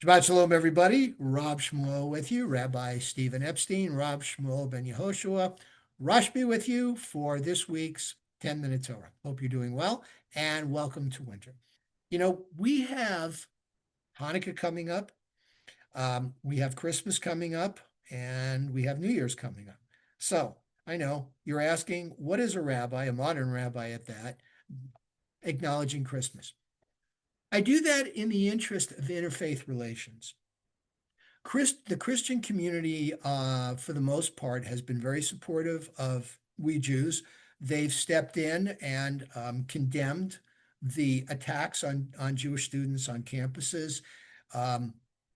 Shabbat Shalom, everybody. Rob Shmuel with you, Rabbi Stephen Epstein, Rob Shmuel ben Yehoshua, Rashbi with you for this week's 10-minute Torah. Hope you're doing well and welcome to winter. We have Hanukkah coming up, we have Christmas coming up, and we have New Year's coming up. So I know you're asking, what is a rabbi, a modern rabbi at that, acknowledging Christmas? I do that in the interest of interfaith relations. The Christian community, for the most part, has been very supportive of we Jews. They've stepped in and condemned the attacks on Jewish students on campuses.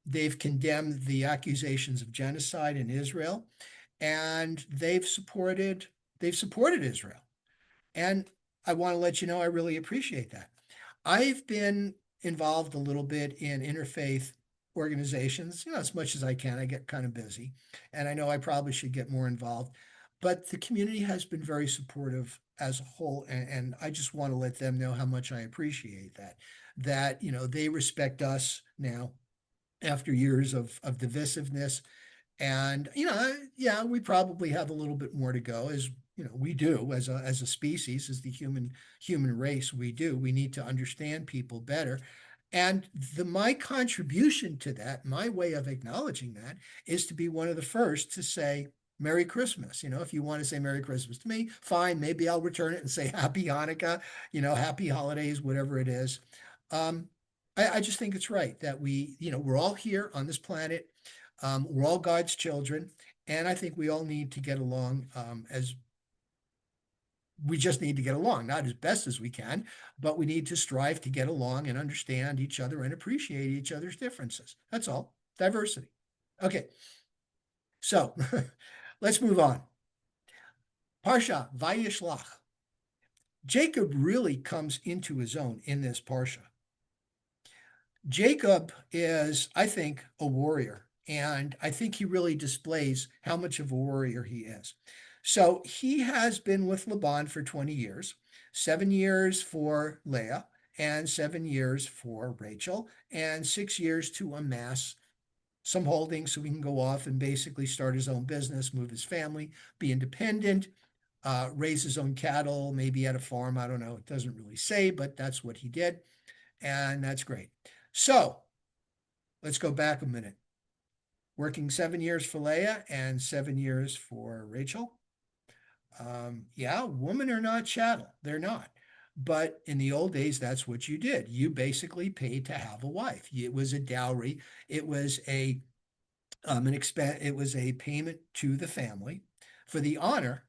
They've condemned the accusations of genocide in Israel, and they've supported Israel. And I want to let you know I really appreciate that. I've been involved a little bit in interfaith organizations, as much as I can. I get kind of busy, and I know I probably should get more involved, but the community has been very supportive as a whole, and I just want to let them know how much I appreciate that they respect us now after years of divisiveness. And yeah, we probably have a little bit more to go, as we do as a species, as the human race. We need to understand people better. And my contribution to that, my way of acknowledging that, is to be one of the first to say Merry Christmas. If you want to say Merry Christmas to me, fine. Maybe I'll return it and say Happy Hanukkah, Happy Holidays, whatever it is. I just think it's right that we're all here on this planet. We're all God's children, and I think we all need to get along, as we just need to get along, not as best as we can, but we need to strive to get along and understand each other and appreciate each other's differences. That's all. Diversity. Okay, so let's move on. Parsha Vayishlach. Jacob really comes into his own in this parsha. Jacob is, I think, a warrior, and I think he really displays how much of a warrior he is. So he has been with Laban for 20 years, 7 years for Leah, and 7 years for Rachel, and 6 years to amass some holdings so he can go off and basically start his own business, move his family, be independent, raise his own cattle, maybe at a farm. I don't know. It doesn't really say, but that's what he did. And that's great. So let's go back a minute. Working 7 years for Leah and 7 years for Rachel. Yeah, women are not chattel. They're not. But in the old days, that's what you did. You basically paid to have a wife. It was a dowry. It was an expense. It was a payment to the family for the honor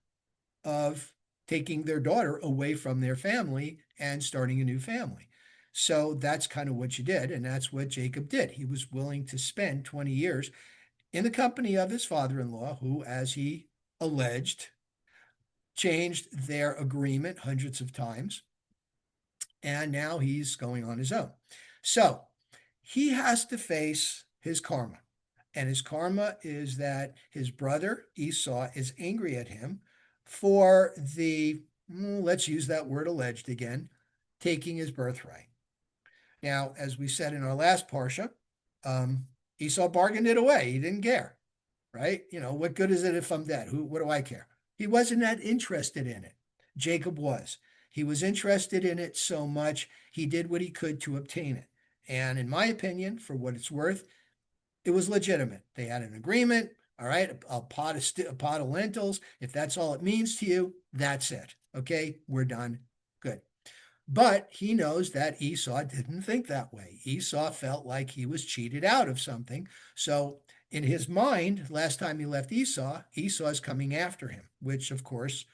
of taking their daughter away from their family and starting a new family. So that's kind of what you did, and that's what Jacob did. He was willing to spend 20 years in the company of his father-in-law, who, as he alleged, changed their agreement hundreds of times, and now he's going on his own. So he has to face his karma, and his karma is that his brother Esau is angry at him for let's use that word alleged again, taking his birthright. Now, as we said in our last parsha, Esau bargained it away. He didn't care, right? What good is it if I'm dead? What do I care? He wasn't that interested in it. Jacob was. He was interested in it so much, he did what he could to obtain it. And in my opinion, for what it's worth, it was legitimate. They had an agreement. All right, a pot of lentils. If that's all it means to you, that's it. Okay, we're done. Good. But he knows that Esau didn't think that way. Esau felt like he was cheated out of something. So in his mind, last time he left Esau, Esau is coming after him, which of course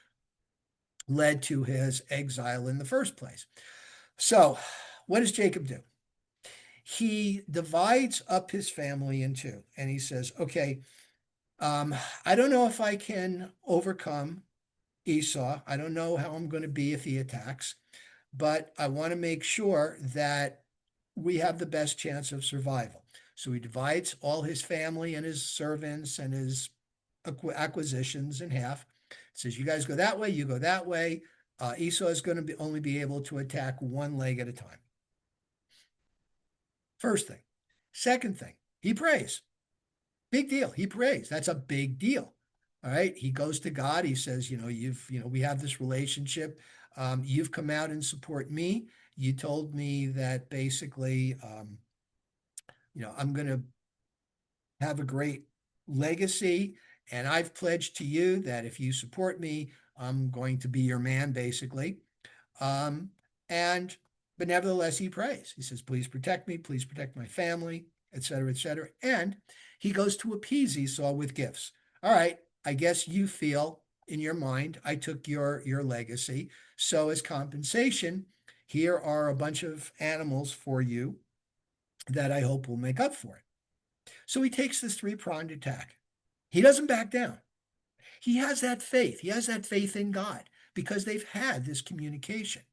led to his exile in the first place. So what does Jacob do? He divides up his family in two, and he says, okay, I don't know if I can overcome Esau. I don't know how I'm going to be if he attacks, but I want to make sure that we have the best chance of survival. So he divides all his family and his servants and his acquisitions in half. Says, you guys go that way, you go that way. Esau is going to only be able to attack one leg at a time. First thing. Second thing, he prays. Big deal. He prays. That's a big deal. All right. He goes to God. He says, we have this relationship. You've come out and support me. You told me that basically, I'm going to have a great legacy. And I've pledged to you that if you support me, I'm going to be your man, basically. Um, and but nevertheless, he prays. He says, please protect me, please protect my family, et cetera, et cetera. And he goes to appease Esau with gifts. All right, I guess you feel in your mind, I took your legacy. So as compensation, here are a bunch of animals for you that I hope will make up for it. So he takes this three-pronged attack. He doesn't back down. He has that faith. He has that faith in God because they've had this communication.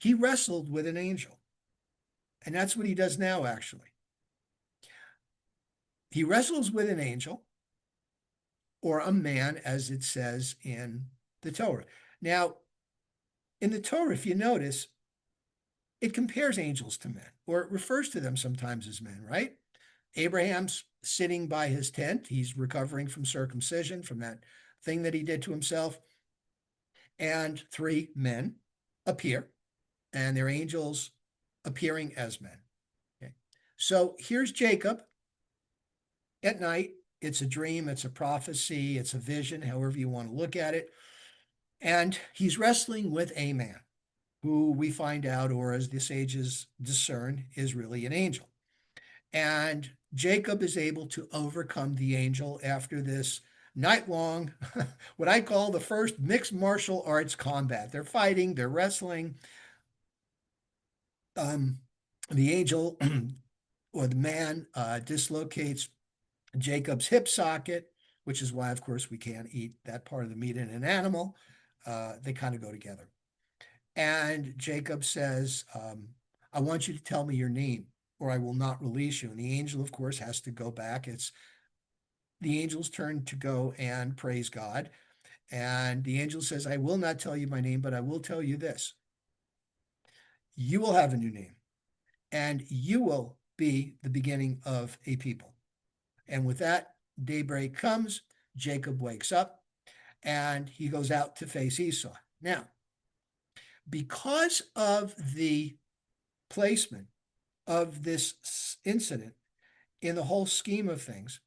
He wrestled with an angel. And that's what he does now, actually. He wrestles with an angel or a man, as it says in the Torah. Now, in the Torah, if you notice, it compares angels to men, or it refers to them sometimes as men, right? Abraham's sitting by his tent. He's recovering from circumcision, from that thing that he did to himself. And three men appear, and they're angels appearing as men. Okay. So here's Jacob at night. It's a dream, it's a prophecy, it's a vision, however you want to look at it. And he's wrestling with a man who we find out, or as the sages discern, is really an angel. And Jacob is able to overcome the angel after this night long, what I call the first mixed martial arts combat. They're fighting, they're wrestling. The angel or the man dislocates Jacob's hip socket, which is why, of course, we can't eat that part of the meat in an animal. They kind of go together. And Jacob says, I want you to tell me your name or I will not release you. And the angel, of course, has to go back. It's the angel's turn to go and praise God. And the angel says, I will not tell you my name, but I will tell you this. You will have a new name, and you will be the beginning of a people. And with that, daybreak comes, Jacob wakes up, and he goes out to face Esau. Now, because of the placement of this incident in the whole scheme of things,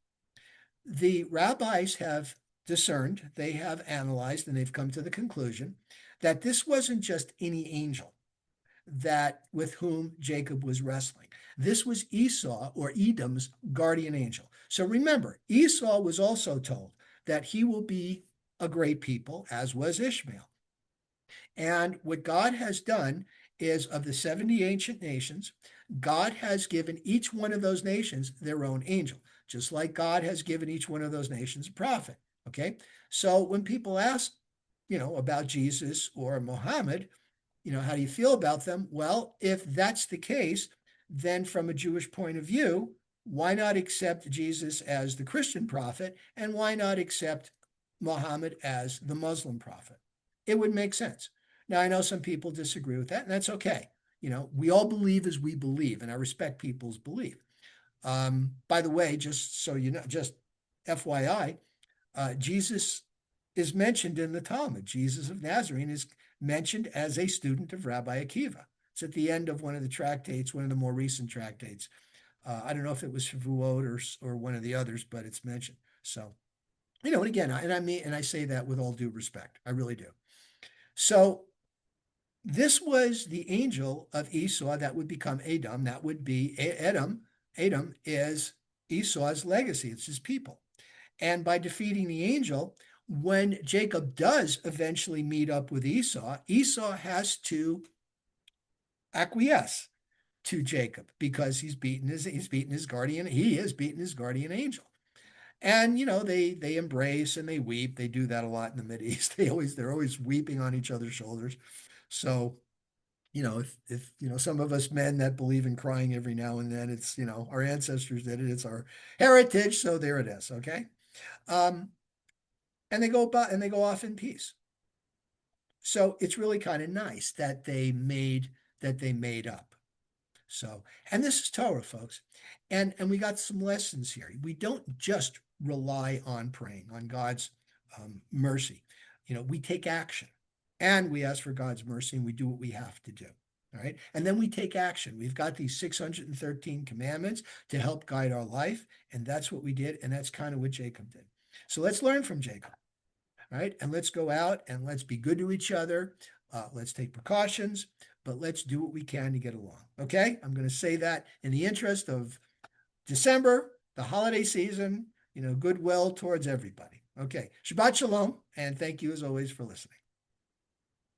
the rabbis have discerned, they have analyzed, and they've come to the conclusion that this wasn't just any angel that with whom Jacob was wrestling. This was Esau or Edom's guardian angel. So remember, Esau was also told that he will be a great people, as was Ishmael. And what God has done is of the 70 ancient nations, God has given each one of those nations their own angel, just like God has given each one of those nations a prophet. Okay. So when people ask, about Jesus or Muhammad, how do you feel about them? Well, if that's the case, then from a Jewish point of view, why not accept Jesus as the Christian prophet and why not accept Muhammad as the Muslim prophet? It would make sense. Now, I know some people disagree with that, and that's okay. We all believe as we believe, and I respect people's belief. By the way, just so you know, just FYI, Jesus is mentioned in the Talmud. Jesus of Nazareth is mentioned as a student of Rabbi Akiva. It's at the end of one of the tractates, one of the more recent tractates. I don't know if it was Shavuot or one of the others, but it's mentioned. So, and again, and I say that with all due respect. I really do. So this was the angel of Esau that would become Edom. That would be Edom. Edom is Esau's legacy. It's his people. And by defeating the angel, when Jacob does eventually meet up with Esau, Esau has to acquiesce to Jacob because he is beaten his guardian angel. And they embrace and they weep. They do that a lot in the Mideast. They're always weeping on each other's shoulders. So if some of us men that believe in crying every now and then, it's our ancestors did it. It's our heritage. So there it is. Okay. And they go off in peace. So it's really kind of nice that they made up. So, and this is Torah, folks. And we got some lessons here. We don't just rely on praying, on God's mercy. We take action and we ask for God's mercy and we do what we have to do. All right. And then we take action. We've got these 613 commandments to help guide our life. And that's what we did. And that's kind of what Jacob did. So let's learn from Jacob. Right. And let's go out and let's be good to each other. Let's take precautions, but let's do what we can to get along. Okay. I'm going to say that in the interest of December, the holiday season, goodwill towards everybody. Okay. Shabbat Shalom. And thank you as always for listening.